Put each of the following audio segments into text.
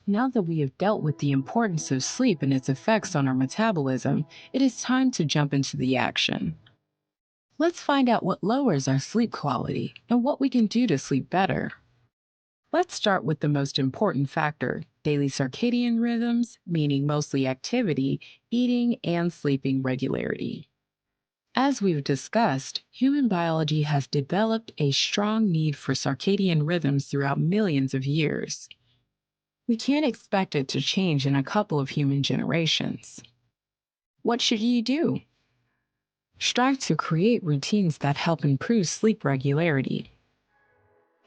Now that we have dealt with the importance of sleep and its effects on our metabolism, it is time to jump into the action. Let's find out what lowers our sleep quality and what we can do to sleep better. Let's start with the most important factor, daily circadian rhythms, meaning mostly activity, eating, and sleeping regularity. As we've discussed, human biology has developed a strong need for circadian rhythms throughout millions of years. We can't expect it to change in a couple of human generations. What should you do? Strive to create routines that help improve sleep regularity.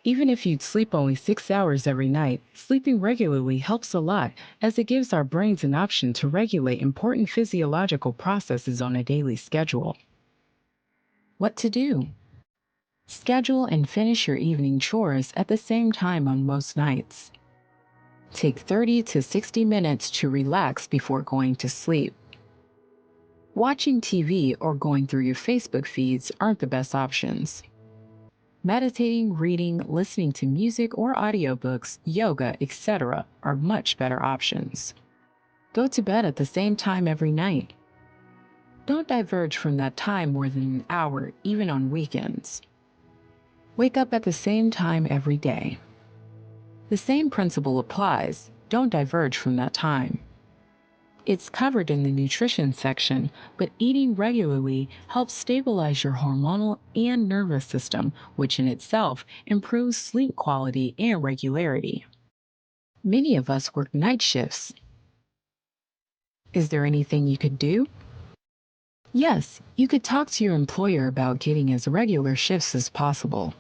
Even if you'd sleep only 6 hours every night, sleeping regularly helps a lot as it gives our brains an option to regulate important physiological processes on a daily schedule. What to do? Schedule and finish your evening chores at the same time on most nights. Take 30 to 60 minutes to relax before going to sleep. Watching TV or going through your Facebook feeds aren't the best options. Meditating, reading, listening to music or audiobooks, yoga, etc. are much better options. Go to bed at the same time every night. Don't diverge from that time more than an hour, even on weekends. Wake up at the same time every day. The same principle applies. Don't diverge from that time. It's covered in the nutrition section, but eating regularly helps stabilize your hormonal and nervous system, which in itself improves sleep quality and regularity. Many of us work night shifts. Is there anything you could do? Yes, you could talk to your employer about getting as regular shifts as possible.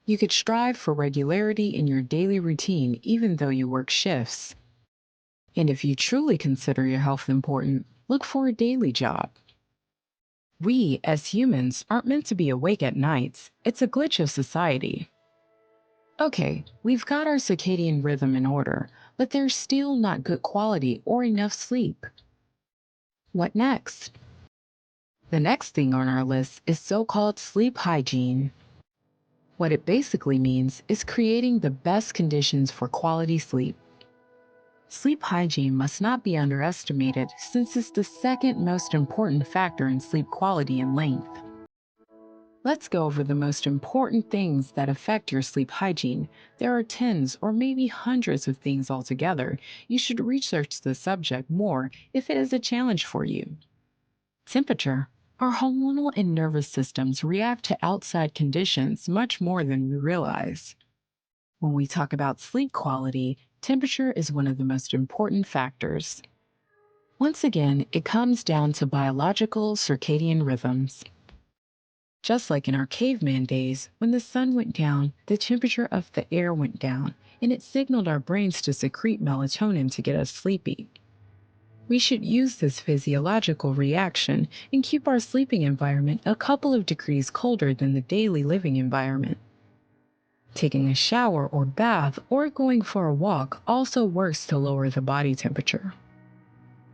You could strive for regularity in your daily routine even though you work shifts. And if you truly consider your health important, look for a daily job. We, as humans, aren't meant to be awake at nights. It's a glitch of society. Okay, we've got our circadian rhythm in order, but there's still not good quality or enough sleep. What next? The next thing on our list is so-called sleep hygiene. What it basically means is creating the best conditions for quality sleep. Sleep hygiene must not be underestimated since it's the second most important factor in sleep quality and length. Let's go over the most important things that affect your sleep hygiene. There are tens or maybe hundreds of things altogether. You should research the subject more if it is a challenge for you. Temperature. Our hormonal and nervous systems react to outside conditions much more than we realize. When we talk about sleep quality, temperature is one of the most important factors. Once again, it comes down to biological circadian rhythms. Just like in our caveman days, when the sun went down, the temperature of the air went down, and it signaled our brains to secrete melatonin to get us sleepy. We should use this physiological reaction and keep our sleeping environment a couple of degrees colder than the daily living environment. Taking a shower or bath or going for a walk also works to lower the body temperature.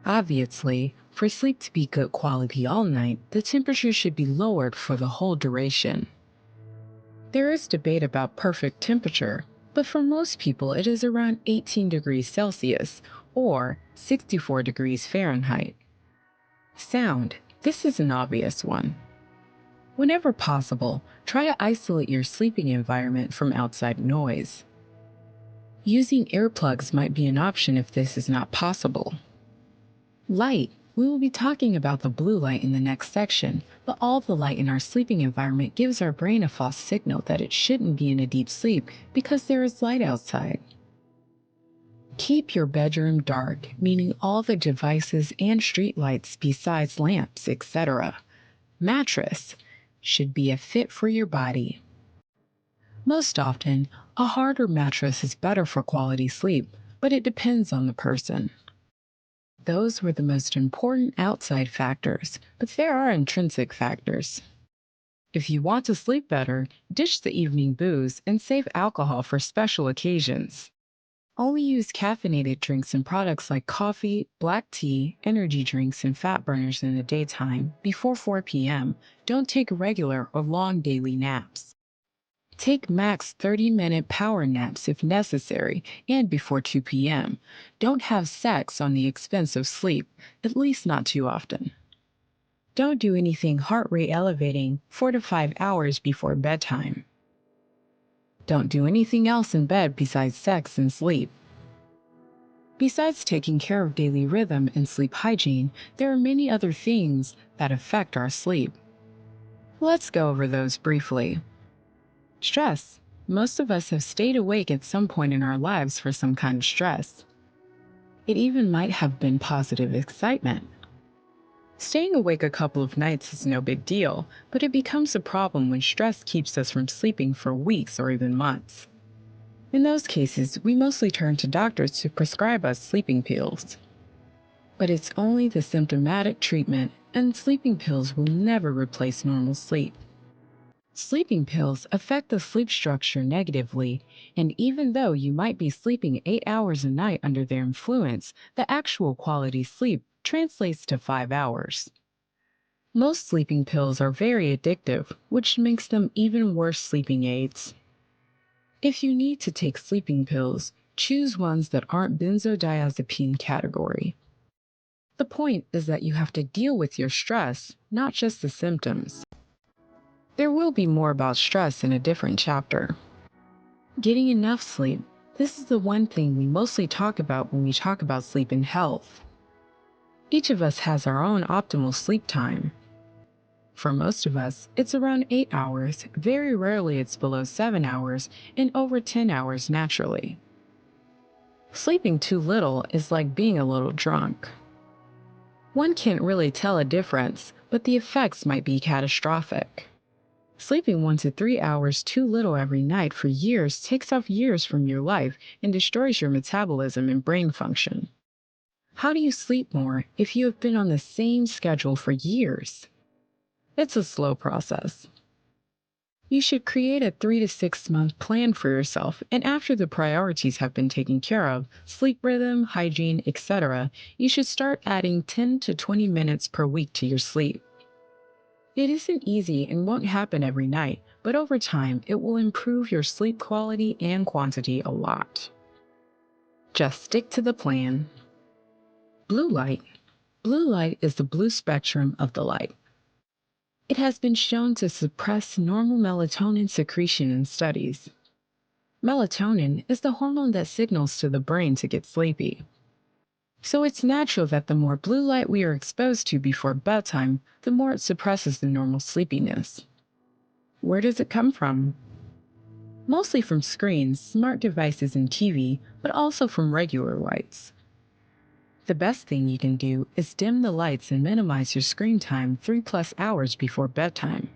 Obviously, for sleep to be good quality all night, the temperature should be lowered for the whole duration. There is debate about perfect temperature, but for most people it is around 18 degrees Celsius or 64 degrees Fahrenheit. Sound. This is an obvious one. Whenever possible, try to isolate your sleeping environment from outside noise. Using earplugs might be an option if this is not possible. Light. We will be talking about the blue light in the next section, but all the light in our sleeping environment gives our brain a false signal that it shouldn't be in a deep sleep because there is light outside. Keep your bedroom dark, meaning all the devices and street lights besides lamps, etc. Mattress should be a fit for your body. Most often, a harder mattress is better for quality sleep, but it depends on the person. Those were the most important outside factors, but there are intrinsic factors. If you want to sleep better, ditch the evening booze and save alcohol for special occasions. Only use caffeinated drinks and products like coffee, black tea, energy drinks, and fat burners in the daytime before 4 p.m. Don't take regular or long daily naps. Take max 30-minute power naps if necessary and before 2 p.m. Don't have sex on the expense of sleep, at least not too often. Don't do anything heart rate elevating 4 to 5 hours before bedtime. Don't do anything else in bed besides sex and sleep. Besides taking care of daily rhythm and sleep hygiene, there are many other things that affect our sleep. Let's go over those briefly. Stress. Most of us have stayed awake at some point in our lives for some kind of stress. It even might have been positive excitement. Staying awake a couple of nights is no big deal, but it becomes a problem when stress keeps us from sleeping for weeks or even months. In those cases, we mostly turn to doctors to prescribe us sleeping pills. But it's only the symptomatic treatment, and sleeping pills will never replace normal sleep. Sleeping pills affect the sleep structure negatively, and even though you might be sleeping 8 hours a night under their influence, the actual quality sleep translates to 5 hours. Most sleeping pills are very addictive, which makes them even worse sleeping aids. If you need to take sleeping pills, choose ones that aren't benzodiazepine category. The point is that you have to deal with your stress, not just the symptoms. There will be more about stress in a different chapter. Getting enough sleep. This is the one thing we mostly talk about when we talk about sleep and health. Each of us has our own optimal sleep time. For most of us, it's around 8 hours, very rarely it's below 7 hours, and over 10 hours naturally. Sleeping too little is like being a little drunk. One can't really tell a difference, but the effects might be catastrophic. Sleeping 1 to 3 hours too little every night for years takes off years from your life and destroys your metabolism and brain function. How do you sleep more if you have been on the same schedule for years? It's a slow process. You should create a 3 to 6 month plan for yourself, and after the priorities have been taken care of, sleep rhythm, hygiene, etc., you should start adding 10 to 20 minutes per week to your sleep. It isn't easy and won't happen every night, but over time, it will improve your sleep quality and quantity a lot. Just stick to the plan. Blue light. Blue light is the blue spectrum of the light. It has been shown to suppress normal melatonin secretion in studies. Melatonin is the hormone that signals to the brain to get sleepy. So it's natural that the more blue light we are exposed to before bedtime, the more it suppresses the normal sleepiness. Where does it come from? Mostly from screens, smart devices, and TV, but also from regular lights. The best thing you can do is dim the lights and minimize your screen time 3+ hours before bedtime.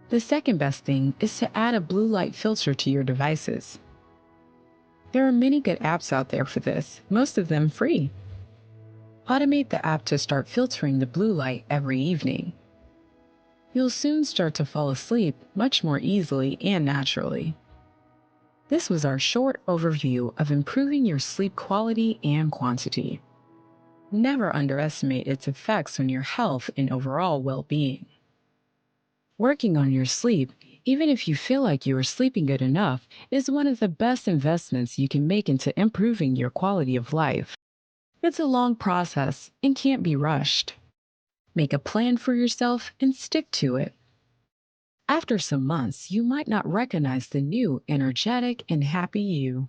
The second best thing is to add a blue light filter to your devices. There are many good apps out there for this, most of them free. Automate the app to start filtering the blue light every evening. You'll soon start to fall asleep much more easily and naturally. This was our short overview of improving your sleep quality and quantity. Never underestimate its effects on your health and overall well-being. Working on your sleep, even if you feel like you are sleeping good enough, is one of the best investments you can make into improving your quality of life. It's a long process and can't be rushed. Make a plan for yourself and stick to it. After some months, you might not recognize the new, energetic, and happy you.